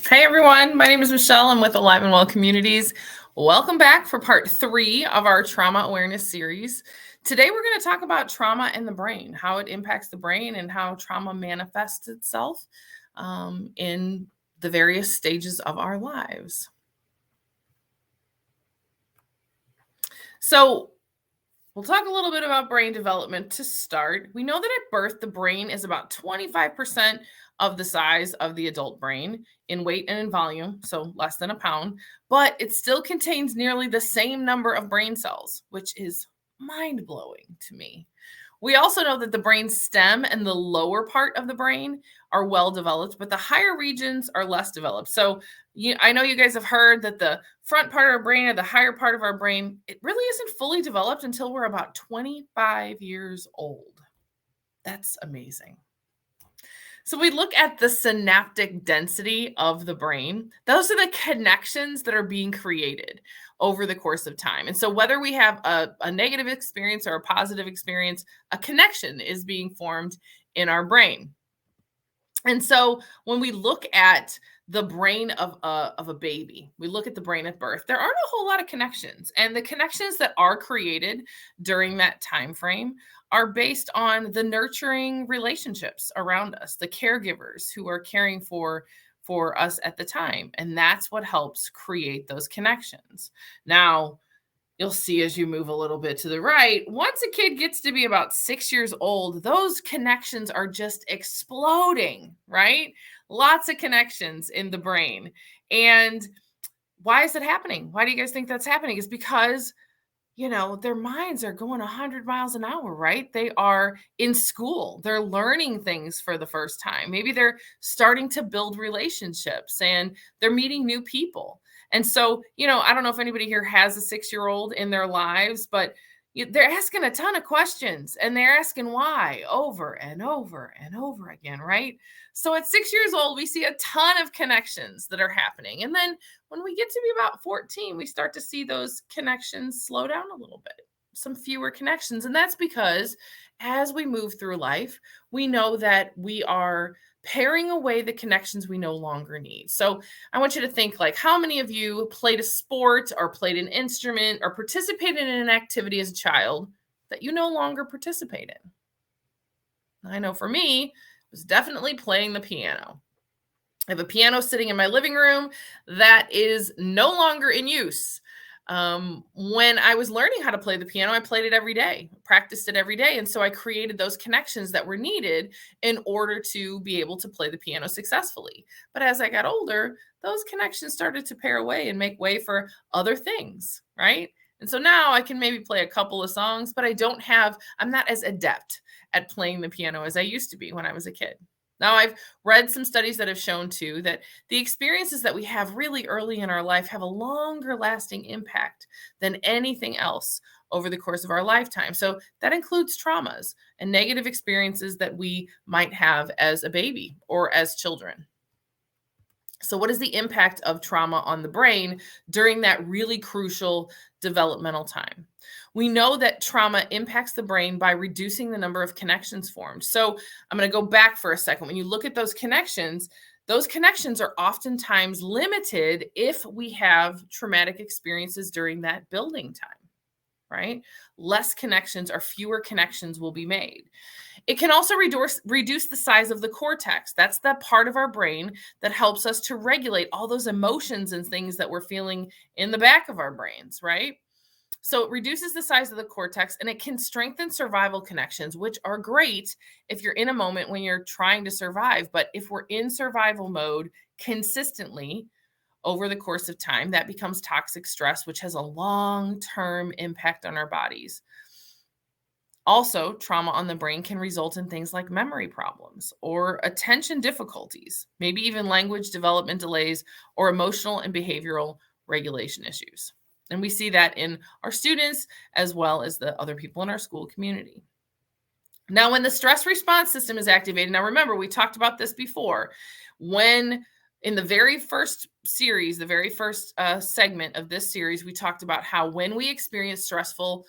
Hey everyone, my name is Michelle. I'm with Alive and Well Communities. Welcome back for part 3 of our trauma awareness series. Today we're going to talk about trauma and the brain, how it impacts the brain and how trauma manifests itself in the various stages of our lives. So we'll talk a little bit about brain development to start. We know that at birth, the brain is about 25% of the size of the adult brain in weight and in volume, so less than a pound, but it still contains nearly the same number of brain cells, which is mind-blowing to me. We also know that the brain stem and the lower part of the brain are well developed, but the higher regions are less developed. So I know you guys have heard that the front part of our brain or the higher part of our brain, it really isn't fully developed until we're about 25 years old. That's amazing. So we look at the synaptic density of the brain. Those are the connections that are being created over the course of time. And so whether we have a negative experience or a positive experience, a connection is being formed in our brain. And so when we look at the brain of a baby, we look at the brain at birth, there aren't a whole lot of connections. And the connections that are created during that time frame are based on the nurturing relationships around us, the caregivers who are caring for us at the time. And that's what helps create those connections. Now, you'll see as you move a little bit to the right, once a kid gets to be about 6 years old, those connections are just exploding, right? Lots of connections in the brain. And why is it happening? Why do you guys think that's happening? It's because their minds are going 100 miles an hour, right? They are in school. They're learning things for the first time. Maybe they're starting to build relationships and they're meeting new people. And so, I don't know if anybody here has a 6-year-old in their lives, but they're asking a ton of questions and they're asking why over and over and over again, right? So at 6 years old, we see a ton of connections that are happening. And then when we get to be about 14, we start to see those connections slow down a little bit, some fewer connections. And that's because as we move through life, we know that we are paring away the connections we no longer need. So I want you to think like, how many of you played a sport or played an instrument or participated in an activity as a child that you no longer participate in? I know for me, it was definitely playing the piano. I have a piano sitting in my living room that is no longer in use. When I was learning how to play the piano, I played it every day, practiced it every day. And so I created those connections that were needed in order to be able to play the piano successfully. But as I got older, those connections started to pare away and make way for other things, right? And so now I can maybe play a couple of songs, but I'm not as adept at playing the piano as I used to be when I was a kid. Now, I've read some studies that have shown too that the experiences that we have really early in our life have a longer lasting impact than anything else over the course of our lifetime. So that includes traumas and negative experiences that we might have as a baby or as children. So what is the impact of trauma on the brain during that really crucial developmental time? We know that trauma impacts the brain by reducing the number of connections formed. So I'm going to go back for a second. When you look at those connections are oftentimes limited if we have traumatic experiences during that building time, right? Less connections or fewer connections will be made. It can also reduce the size of the cortex. That's the part of our brain that helps us to regulate all those emotions and things that we're feeling in the back of our brains, right? So it reduces the size of the cortex and it can strengthen survival connections, which are great if you're in a moment when you're trying to survive. But if we're in survival mode consistently over the course of time, that becomes toxic stress, which has a long-term impact on our bodies. Also, trauma on the brain can result in things like memory problems or attention difficulties, maybe even language development delays or emotional and behavioral regulation issues. And we see that in our students as well as the other people in our school community. Now, when the stress response system is activated, now remember, we talked about this before, when in the very first series, the very first segment of this series, we talked about how when we experience stressful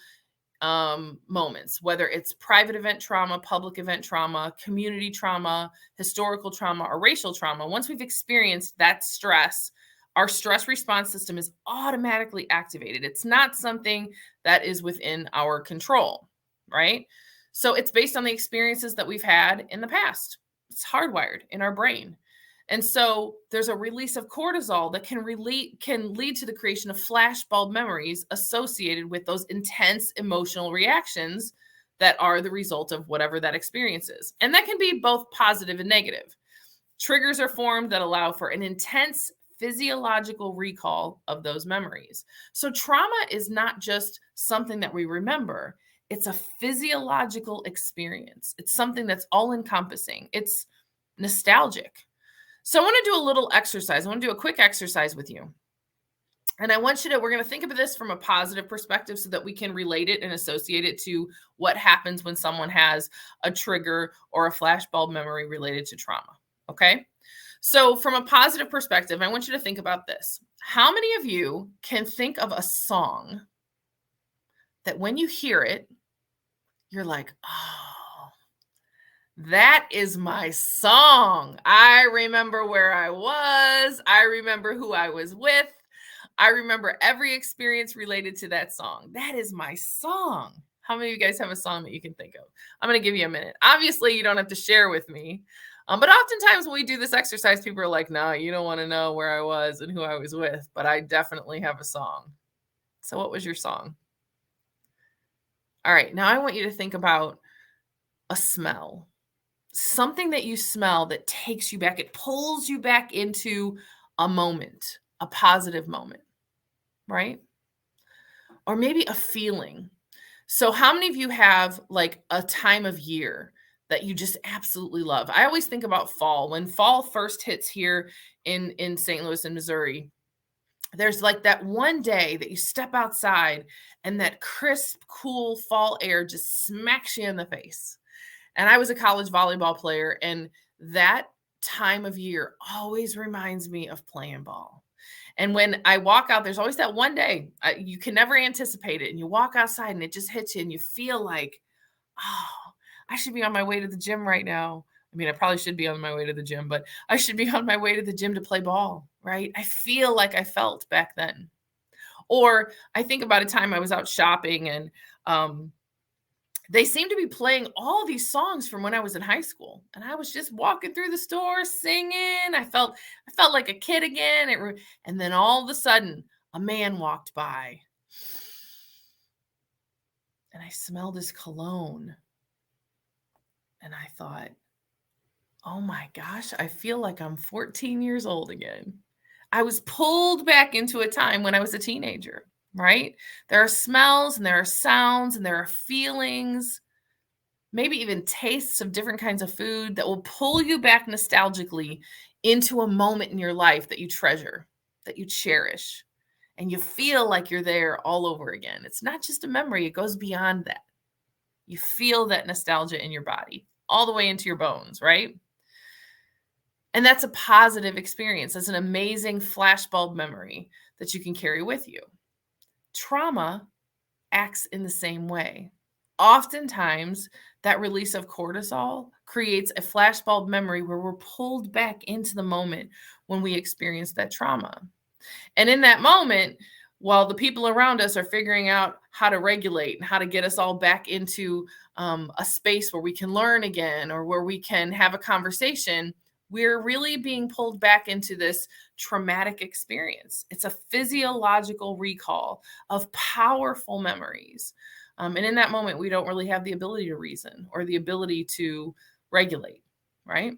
moments, whether it's private event trauma, public event trauma, community trauma, historical trauma, or racial trauma. Once we've experienced that stress, our stress response system is automatically activated. It's not something that is within our control, right? So it's based on the experiences that we've had in the past. It's hardwired in our brain. And so there's a release of cortisol that can lead to the creation of flashbulb memories associated with those intense emotional reactions that are the result of whatever that experience is. And that can be both positive and negative. Triggers are formed that allow for an intense physiological recall of those memories. So trauma is not just something that we remember, it's a physiological experience. It's something that's all encompassing. It's nostalgic. So I want to do a little exercise. I want to do a quick exercise with you. And we're going to think of this from a positive perspective so that we can relate it and associate it to what happens when someone has a trigger or a flashbulb memory related to trauma. Okay. So from a positive perspective, I want you to think about this. How many of you can think of a song that when you hear it, you're like, oh, that is my song. I remember where I was. I remember who I was with. I remember every experience related to that song. That is my song. How many of you guys have a song that you can think of? I'm going to give you a minute. Obviously, you don't have to share with me. But oftentimes when we do this exercise, people are like, no, you don't want to know where I was and who I was with. But I definitely have a song. So what was your song? All right. Now I want you to think about a smell. Something that you smell that takes you back. It pulls you back into a moment, a positive moment, right? Or maybe a feeling. So how many of you have like a time of year that you just absolutely love? I always think about fall. When fall first hits here in St. Louis and Missouri, there's like that one day that you step outside and that crisp, cool fall air just smacks you in the face. And I was a college volleyball player, and that time of year always reminds me of playing ball. And when I walk out, there's always that one day you can never anticipate it. And you walk outside and it just hits you and you feel like, oh, I should be on my way to the gym right now. I mean, I probably should be on my way to the gym, but I should be on my way to the gym to play ball, right? I feel like I felt back then. Or I think about a time I was out shopping and they seemed to be playing all these songs from when I was in high school. And I was just walking through the store singing. I felt like a kid again. And then all of a sudden, a man walked by. And I smelled his cologne. And I thought, oh my gosh, I feel like I'm 14 years old again. I was pulled back into a time when I was a teenager, right? There are smells and there are sounds and there are feelings, maybe even tastes of different kinds of food that will pull you back nostalgically into a moment in your life that you treasure, that you cherish, and you feel like you're there all over again. It's not just a memory, it goes beyond that. You feel that nostalgia in your body all the way into your bones, right? And that's a positive experience. That's an amazing flashbulb memory that you can carry with you. Trauma acts in the same way. Oftentimes, that release of cortisol creates a flashbulb memory where we're pulled back into the moment when we experience that trauma. And in that moment, while the people around us are figuring out how to regulate and how to get us all back into a space where we can learn again or where we can have a conversation, we're really being pulled back into this traumatic experience. It's a physiological recall of powerful memories. And in that moment, we don't really have the ability to reason or the ability to regulate, right?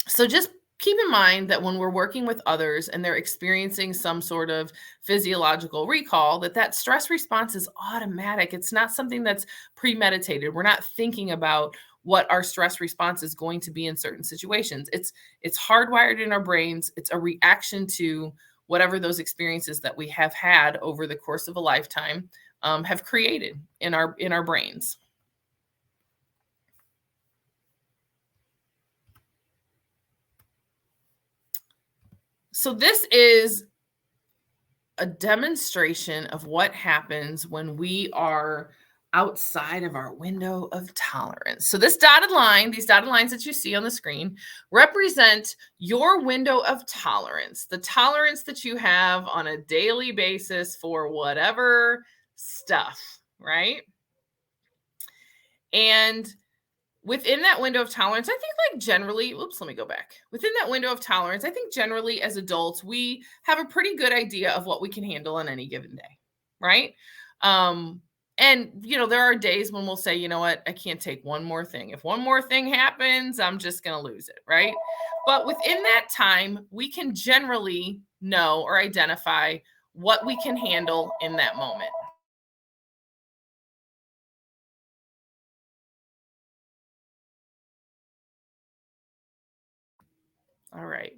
So just keep in mind that when we're working with others and they're experiencing some sort of physiological recall, that stress response is automatic. It's not something that's premeditated. We're not thinking about what our stress response is going to be in certain situations. It's hardwired in our brains. It's a reaction to whatever those experiences that we have had over the course of a lifetime have created in our brains. So this is a demonstration of what happens when we are outside of our window of tolerance. So this dotted line, these dotted lines that you see on the screen represent your window of tolerance, the tolerance that you have on a daily basis for whatever stuff, right? And within that window of tolerance, I think like generally, oops, let me go back. Within that window of tolerance, I think generally as adults, we have a pretty good idea of what we can handle on any given day, right? Um, and there are days when we'll say, you know what, I can't take one more thing. If one more thing happens, I'm just gonna lose it, right? But within that time, we can generally know or identify what we can handle in that moment. All right.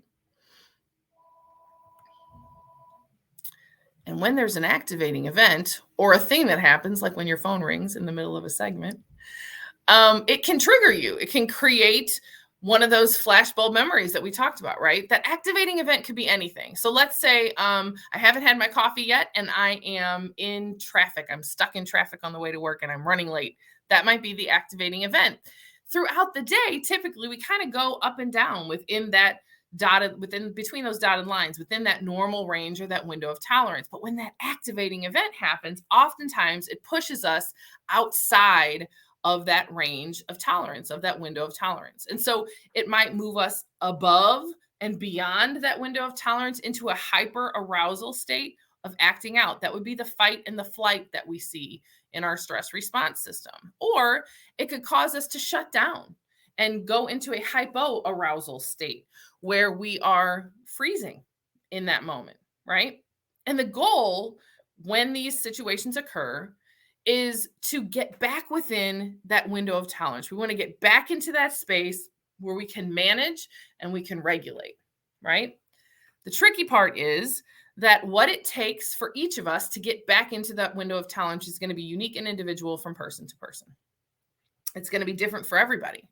And when there's an activating event or a thing that happens, like when your phone rings in the middle of a segment, it can trigger you. It can create one of those flashbulb memories that we talked about, right? That activating event could be anything. So let's say I haven't had my coffee yet and I am in traffic. I'm stuck in traffic on the way to work and I'm running late. That might be the activating event. Throughout the day, typically we kind of go up and down within that within between those dotted lines, within that normal range or that window of tolerance. But when that activating event happens, oftentimes it pushes us outside of that range of tolerance, of that window of tolerance. And so it might move us above and beyond that window of tolerance into a hyper arousal state of acting out. That would be the fight and the flight that we see in our stress response system. Or it could cause us to shut down and go into a hypo arousal state where we are freezing in that moment, right? And the goal when these situations occur is to get back within that window of tolerance. We want to get back into that space where we can manage and we can regulate, right? The tricky part is that what it takes for each of us to get back into that window of tolerance is going to be unique and individual from person to person. It's going to be different for everybody,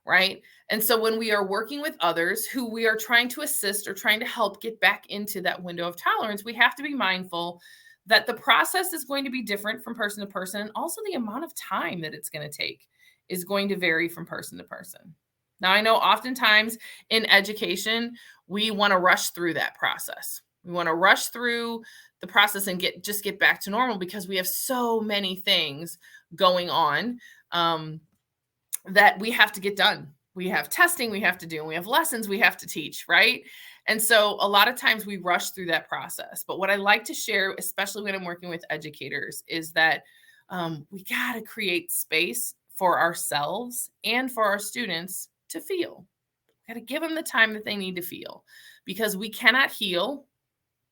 right? And so when we are working with others who we are trying to assist or trying to help get back into that window of tolerance, we have to be mindful that the process is going to be different from person to person. And also the amount of time that it's going to take is going to vary from person to person. Now, I know oftentimes in education, we want to rush through that process. We want to rush through the process and get back to normal because we have so many things going on that we have to get done. We have testing we have to do, and we have lessons we have to teach, right? And so a lot of times we rush through that process. But what I like to share, especially when I'm working with educators, is that we got to create space for ourselves and for our students to feel. Got to give them the time that they need to feel because we cannot heal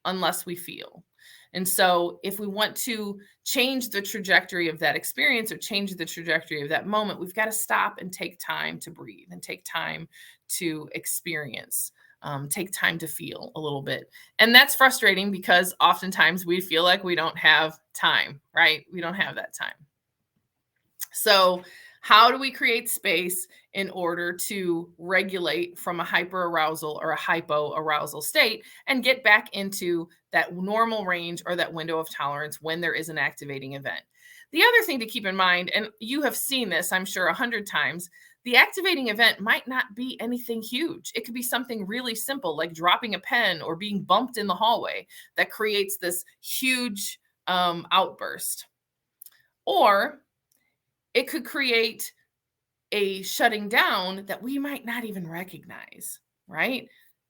unless we feel. And so if we want to change the trajectory of that experience or change the trajectory of that moment, we've got to stop and take time to breathe and take time to experience, take time to feel a little bit. And that's frustrating because oftentimes we feel like we don't have time, right? We don't have that time. So how do we create space in order to regulate from a hyperarousal or a hypoarousal state and get back into that normal range or that window of tolerance when there is an activating event? The other thing to keep in mind, and you have seen this, I'm sure, 100 times, the activating event might not be anything huge. It could be something really simple, like dropping a pen or being bumped in the hallway that creates this huge outburst. Or it could create a shutting down that we might not even recognize, right?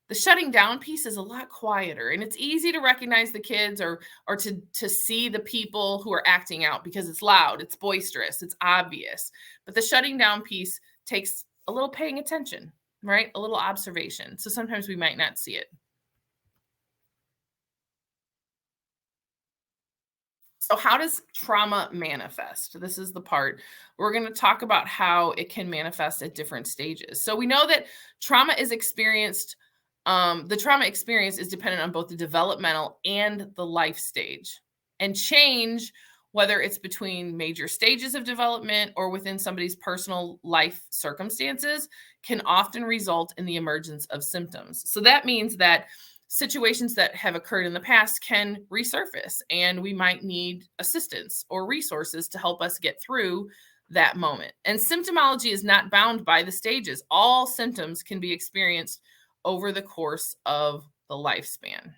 The shutting down piece is a lot quieter and it's easy to recognize the kids or to see the people who are acting out because it's loud, it's boisterous, it's obvious. But the shutting down piece takes a little paying attention, right? A little observation. So sometimes we might not see it. So how does trauma manifest? This is the part we're going to talk about how it can manifest at different stages. So we know that trauma is experienced. The trauma experience is dependent on both the developmental and the life stage. And change, whether it's between major stages of development or within somebody's personal life circumstances, can often result in the emergence of symptoms. So that means that situations that have occurred in the past can resurface, and we might need assistance or resources to help us get through that moment. And symptomology is not bound by the stages. All symptoms can be experienced over the course of the lifespan.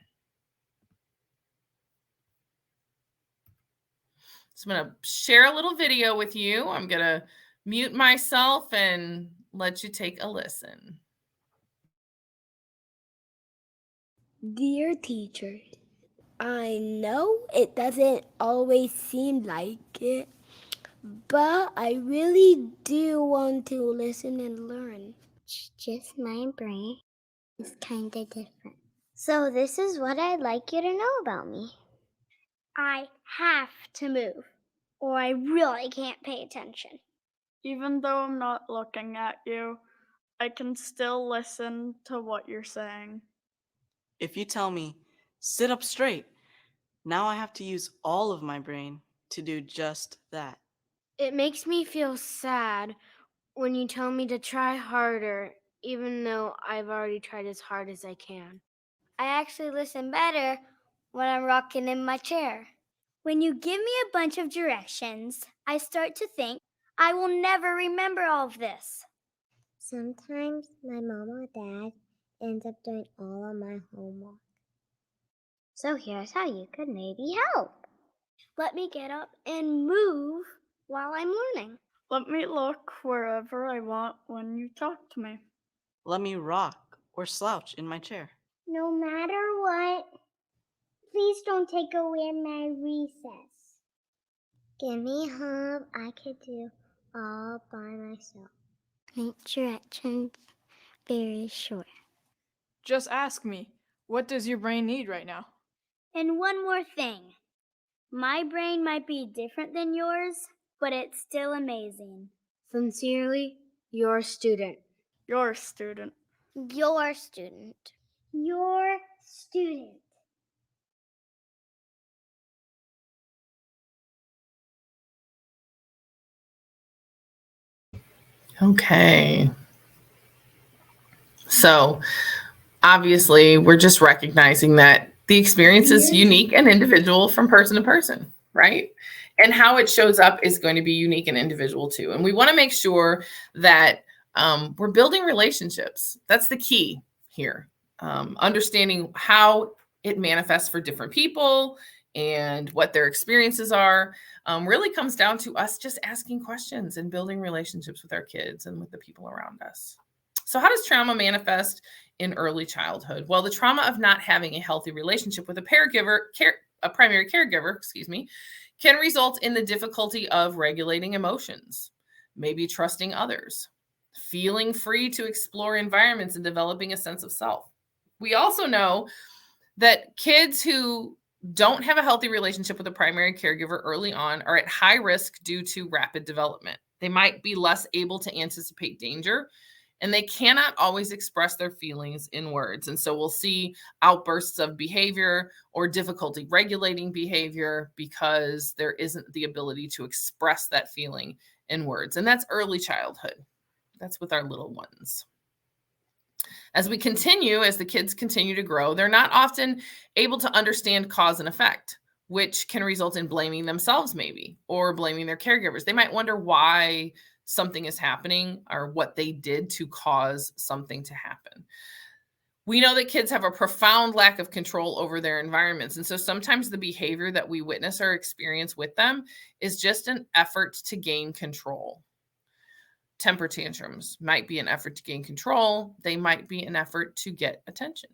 So I'm going to share a little video with you. I'm going to mute myself and let you take a listen. Dear teacher, I know it doesn't always seem like it, but I really do want to listen and learn. It's just my brain is kind of different. So this is what I'd like you to know about me. I have to move, or I really can't pay attention. Even though I'm not looking at you, I can still listen to what you're saying. If you tell me, sit up straight, now I have to use all of my brain to do just that. It makes me feel sad when you tell me to try harder, even though I've already tried as hard as I can. I actually listen better when I'm rocking in my chair. When you give me a bunch of directions, I start to think I will never remember all of this. Sometimes my mom or dad ends up doing all of my homework. So here's how you could maybe help. Let me get up and move while I'm learning. Let me look wherever I want when you talk to me. Let me rock or slouch in my chair. No matter what, please don't take away my recess. Give me help I could do all by myself. Make directions very short. Just ask me, what does your brain need right now? And one more thing. My brain might be different than yours, but it's still amazing. Sincerely, your student. Your student. Your student. Your student. Okay. So obviously, we're just recognizing that the experience is unique and individual from person to person, right? And how it shows up is going to be unique and individual too. And we want to make sure that we're building relationships. That's the key here. Understanding how it manifests for different people and what their experiences are really comes down to us just asking questions and building relationships with our kids and with the people around us. So how does trauma manifest in early childhood? Well, the trauma of not having a healthy relationship with a primary caregiver, can result in the difficulty of regulating emotions, maybe trusting others, feeling free to explore environments, and developing a sense of self. We also know that kids who don't have a healthy relationship with a primary caregiver early on are at high risk due to rapid development. They might be less able to anticipate danger, and they cannot always express their feelings in words. And so we'll see outbursts of behavior or difficulty regulating behavior because there isn't the ability to express that feeling in words. And that's early childhood. That's with our little ones. As the kids continue to grow, they're not often able to understand cause and effect, which can result in blaming themselves maybe, or blaming their caregivers. They might wonder why something is happening or what they did to cause something to happen. We know that kids have a profound lack of control over their environments. And so sometimes the behavior that we witness or experience with them is just an effort to gain control. Temper tantrums might be an effort to gain control. They might be an effort to get attention,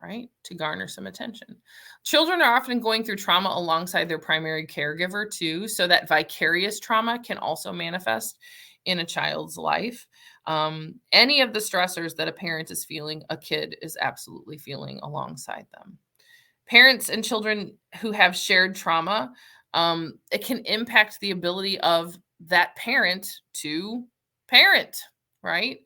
right? To garner some attention. Children are often going through trauma alongside their primary caregiver too, so that vicarious trauma can also manifest in a child's life. Any of the stressors that a parent is feeling, a kid is absolutely feeling alongside them. Parents and children who have shared trauma, it can impact the ability of that parent to parent, right?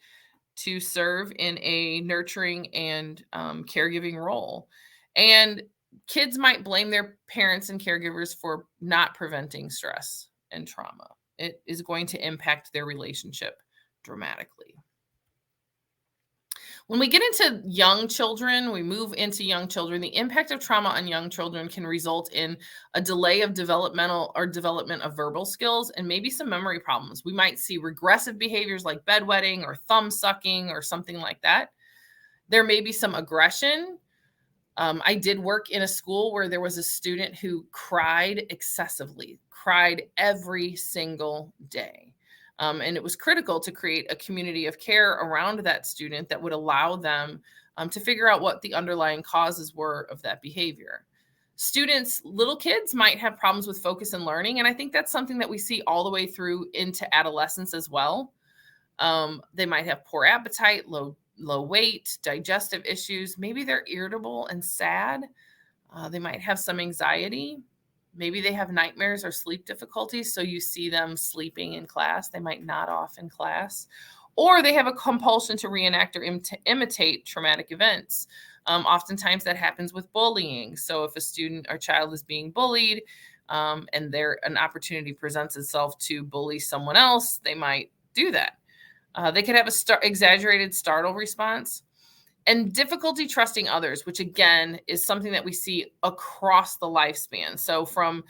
To serve in a nurturing and caregiving role. And kids might blame their parents and caregivers for not preventing stress and trauma. It is going to impact their relationship dramatically. When we get into young children, we move into young children, the impact of trauma on young children can result in a delay of development of verbal skills and maybe some memory problems. We might see regressive behaviors like bedwetting or thumb sucking or something like that. There may be some aggression. I did work in a school where there was a student who cried excessively, cried every single day. And it was critical to create a community of care around that student that would allow them to figure out what the underlying causes were of that behavior. Students, little kids might have problems with focus and learning. And I think that's something that we see all the way through into adolescence as well. They might have poor appetite, low weight, digestive issues. Maybe they're irritable and sad. They might have some anxiety. Maybe they have nightmares or sleep difficulties. So you see them sleeping in class. They might nod off in class. Or they have a compulsion to reenact or imitate traumatic events. Oftentimes that happens with bullying. So if a student or child is being bullied and an opportunity presents itself to bully someone else, they might do that. They could have a exaggerated startle response and difficulty trusting others, which again is something that we see across the lifespan. So from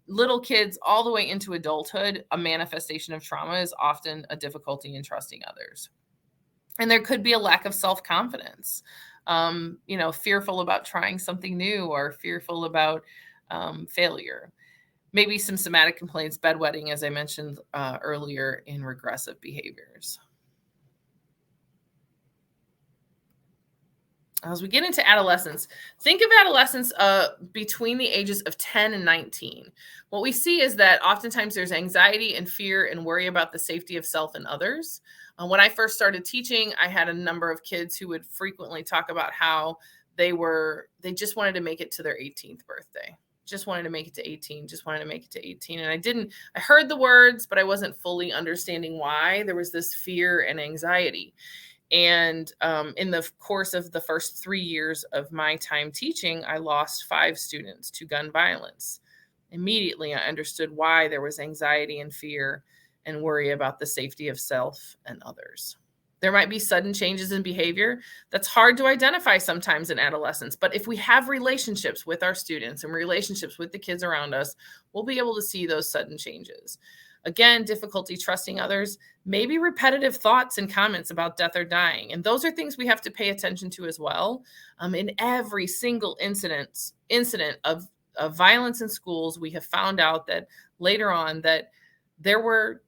little kids all the way into adulthood, a manifestation of trauma is often a difficulty in trusting others. And there could be a lack of self-confidence, fearful about trying something new or fearful about failure. Maybe some somatic complaints, bedwetting, as I mentioned earlier, in regressive behaviors. As we get into adolescence, think of adolescence between the ages of 10 and 19. What we see is that oftentimes there's anxiety and fear and worry about the safety of self and others. When I first started teaching, I had a number of kids who would frequently talk about how they just wanted to make it to their 18th birthday. Just wanted to make it to 18, just wanted to make it to 18. And I heard the words, but I wasn't fully understanding why there was this fear and anxiety. And in the course of the first 3 years of my time teaching, I lost 5 students to gun violence. Immediately, I understood why there was anxiety and fear and worry about the safety of self and others. There might be sudden changes in behavior. That's hard to identify sometimes in adolescence. But if we have relationships with our students and relationships with the kids around us, we'll be able to see those sudden changes. Again, difficulty trusting others, maybe repetitive thoughts and comments about death or dying. And those are things we have to pay attention to as well. In every single incident of violence in schools, we have found out that later on that there were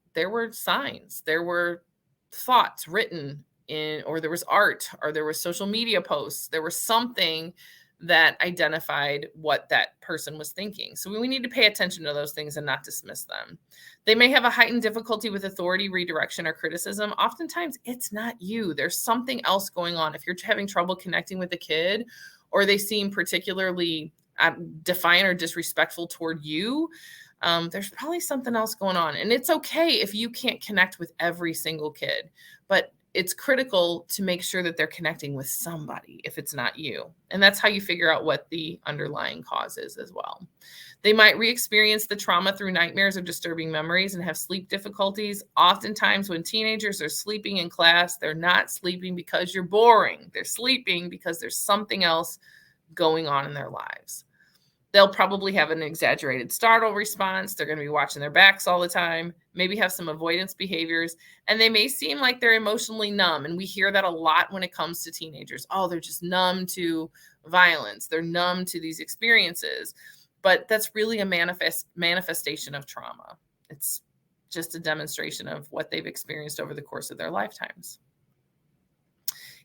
signs, there were thoughts written in, or there was art, or there was social media posts, there was something that identified what that person was thinking. So we need to pay attention to those things and not dismiss them. They may have a heightened difficulty with authority, redirection, or criticism. Oftentimes it's not you. There's something else going on. If you're having trouble connecting with a kid, or they seem particularly defiant or disrespectful toward you, there's probably something else going on. And it's okay if you can't connect with every single kid, but it's critical to make sure that they're connecting with somebody if it's not you. And that's how you figure out what the underlying cause is as well. They might re-experience the trauma through nightmares or disturbing memories and have sleep difficulties. Oftentimes when teenagers are sleeping in class, they're not sleeping because you're boring. They're sleeping because there's something else going on in their lives. They'll probably have an exaggerated startle response. They're going to be watching their backs all the time, maybe have some avoidance behaviors, and they may seem like they're emotionally numb. And we hear that a lot when it comes to teenagers. Oh, they're just numb to violence. They're numb to these experiences. But that's really a manifestation of trauma. It's just a demonstration of what they've experienced over the course of their lifetimes.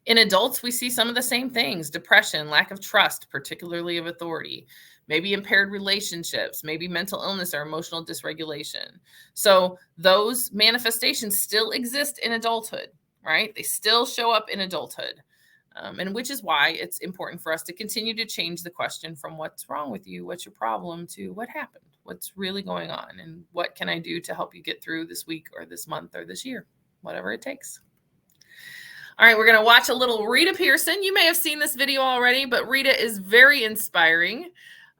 In adults, we see some of the same things: depression, lack of trust, particularly of authority, maybe impaired relationships, maybe mental illness or emotional dysregulation. So those manifestations still exist in adulthood, right? They still show up in adulthood. And which is why it's important for us to continue to change the question from what's wrong with you, what's your problem, to what happened, what's really going on, and what can I do to help you get through this week or this month or this year, whatever it takes. All right, we're going to watch a little Rita Pearson. You may have seen this video already, but Rita is very inspiring.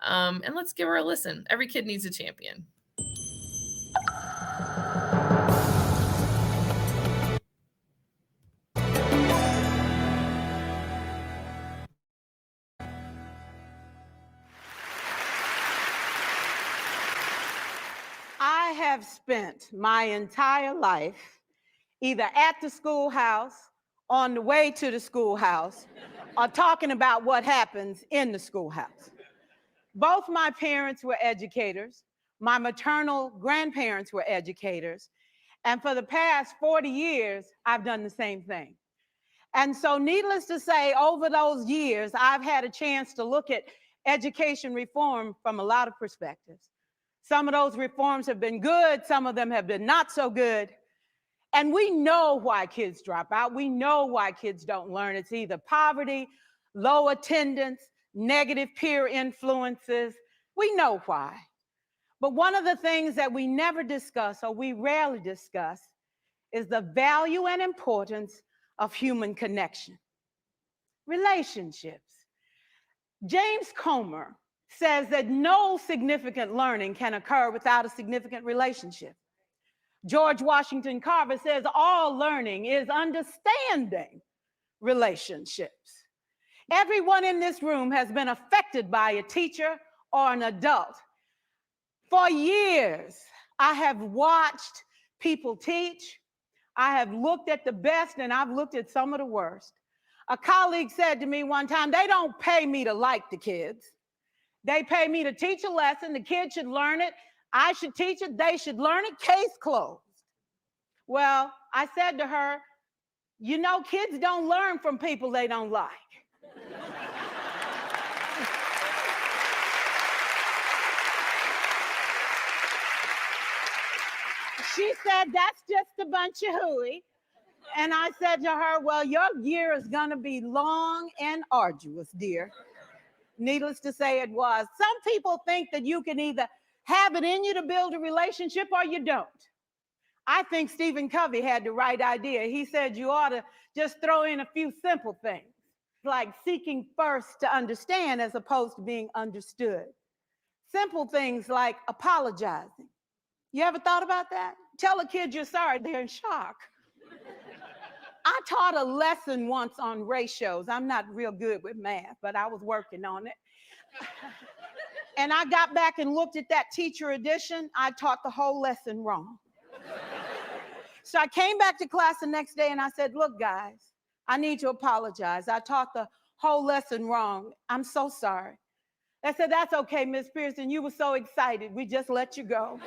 And let's give her a listen. Every kid needs a champion. have spent my entire life either at the schoolhouse, on the way to the schoolhouse, or talking about what happens in the schoolhouse. Both my parents were educators. My maternal grandparents were educators. And for the past 40 years, I've done the same thing. And so needless to say, over those years, I've had a chance to look at education reform from a lot of perspectives. Some of those reforms have been good, some of them have been not so good. And we know why kids drop out. We know why kids don't learn. It's either poverty, low attendance, negative peer influences. We know why. But one of the things that we never discuss, or we rarely discuss, is the value and importance of human connection, relationships. James Comer says that no significant learning can occur without a significant relationship. George Washington Carver says all learning is understanding relationships. Everyone in this room has been affected by a teacher or an adult. For years, I have watched people teach. I have looked at the best and I've looked at some of the worst. A colleague said to me one time, they don't pay me to like the kids. They pay me to teach a lesson. The kids should learn it. I should teach it. They should learn it. Case closed. Well, I said to her, you know, kids don't learn from people they don't like. She said, that's just a bunch of hooey. And I said to her, well, your year is going to be long and arduous, dear. Needless to say, it was. Some people think that you can either have it in you to build a relationship or you don't. I think Stephen Covey had the right idea. He said you ought to just throw in a few simple things, like seeking first to understand as opposed to being understood. Simple things like apologizing. You ever thought about that? Tell a kid you're sorry, they're in shock. I taught a lesson once on ratios. I'm not real good with math, but I was working on it. And I got back and looked at that teacher edition. I taught the whole lesson wrong. So I came back to class the next day and I said, look, guys, I need to apologize. I taught the whole lesson wrong. I'm so sorry. They said, that's okay, Miss Pearson. You were so excited. We just let you go.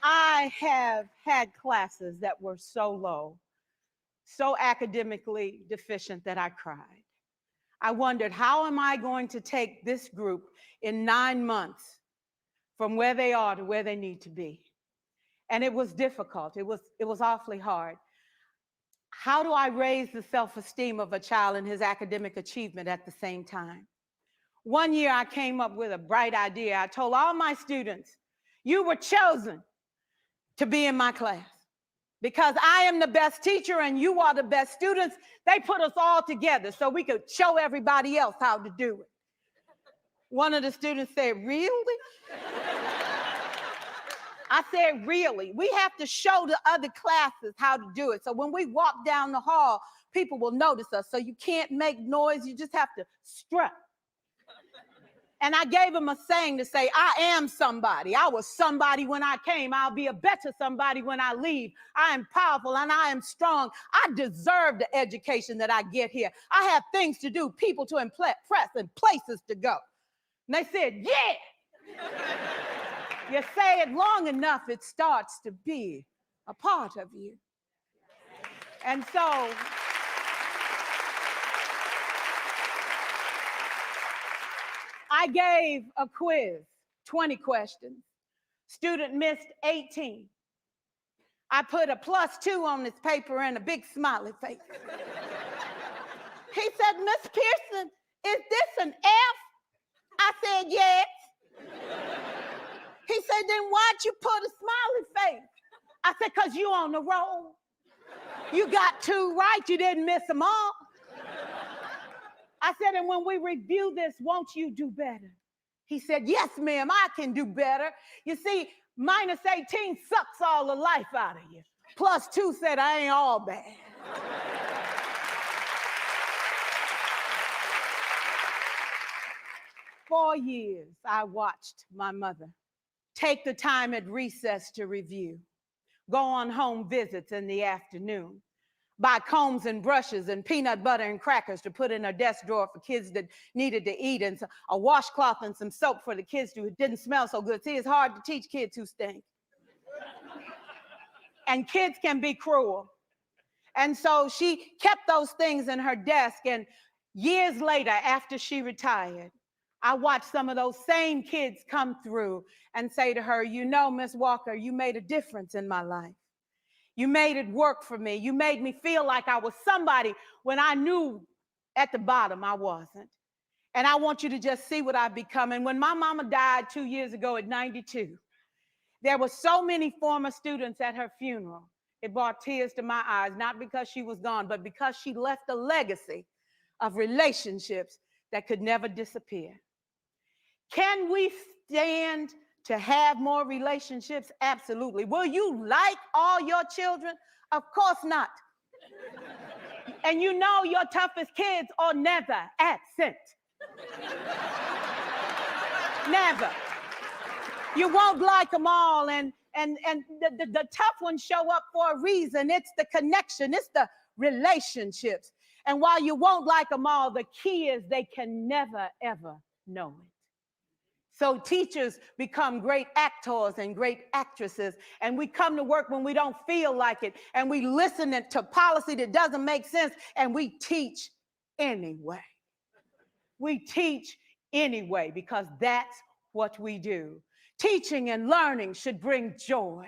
I have had classes that were so low, so academically deficient that I cried. I wondered, how am I going to take this group in 9 months from where they are to where they need to be? And it was difficult. It was awfully hard. How do I raise the self-esteem of a child and his academic achievement at the same time? One year I came up with a bright idea. I told all my students, you were chosen to be in my class because I am the best teacher and you are the best students. They put us all together so we could show everybody else how to do it. One of the students said, really? I said, really? We have to show the other classes how to do it. So when we walk down the hall, people will notice us. So you can't make noise. You just have to strut. And I gave him a saying to say, I am somebody. I was somebody when I came. I'll be a better somebody when I leave. I am powerful and I am strong. I deserve the education that I get here. I have things to do, people to impress, and places to go. And they said, yeah. You say it long enough, it starts to be a part of you. And so I gave a quiz, 20 questions. Student missed 18. I put a +2 on this paper and a big smiley face. He said, Miss Pearson, is this an F? I said, yes. He said, then why'd you put a smiley face? I said, because you on the roll. You got 2 right, you didn't miss them all. I said, and when we review this, won't you do better? He said, yes, ma'am, I can do better. You see, -18 sucks all the life out of you. +2 said, I ain't all bad. 4 years, I watched my mother take the time at recess to review, go on home visits in the afternoon, buy combs and brushes and peanut butter and crackers to put in her desk drawer for kids that needed to eat, and a washcloth and some soap for the kids who didn't smell so good. See, it's hard to teach kids who stink. And kids can be cruel. And so she kept those things in her desk, and years later, after she retired, I watched some of those same kids come through and say to her, you know, Miss Walker, you made a difference in my life. You made it work for me. You made me feel like I was somebody when I knew at the bottom I wasn't. And I want you to just see what I've become. And when my mama died 2 years ago at 92, there were so many former students at her funeral. It brought tears to my eyes, not because she was gone, but because she left a legacy of relationships that could never disappear. Can we stand to have more relationships? Absolutely. Will you like all your children? Of course not. And you know your toughest kids are never absent. Never. You won't like them all, and the tough ones show up for a reason. It's the connection, it's the relationships. And while you won't like them all, the key is they can never, ever know it. So teachers become great actors and great actresses, and we come to work when we don't feel like it, and we listen to policy that doesn't make sense, and we teach anyway. We teach anyway because that's what we do. Teaching and learning should bring joy.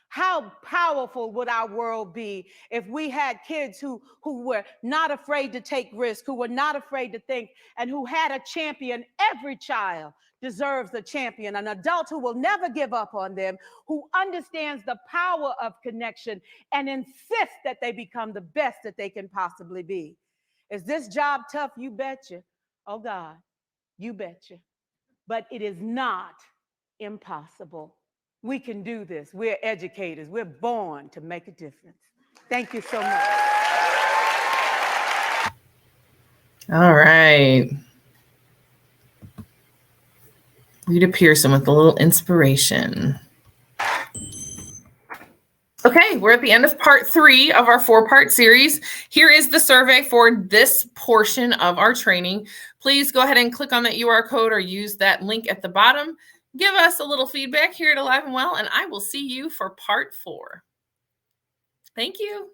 How powerful would our world be if we had kids who were not afraid to take risks, who were not afraid to think, and who had a champion? Every child deserves a champion, an adult who will never give up on them, who understands the power of connection and insists that they become the best that they can possibly be. Is this job tough? You betcha. Oh God, you betcha. But it is not impossible. We can do this. We're educators. We're born to make a difference. Thank you so much. All right. Rita Pearson with a little inspiration. Okay, we're at the end of part 3 of our 4-part series. Here is the survey for this portion of our training. Please go ahead and click on that UR code or use that link at the bottom. Give us a little feedback here at Alive and Well, and I will see you for part 4. Thank you.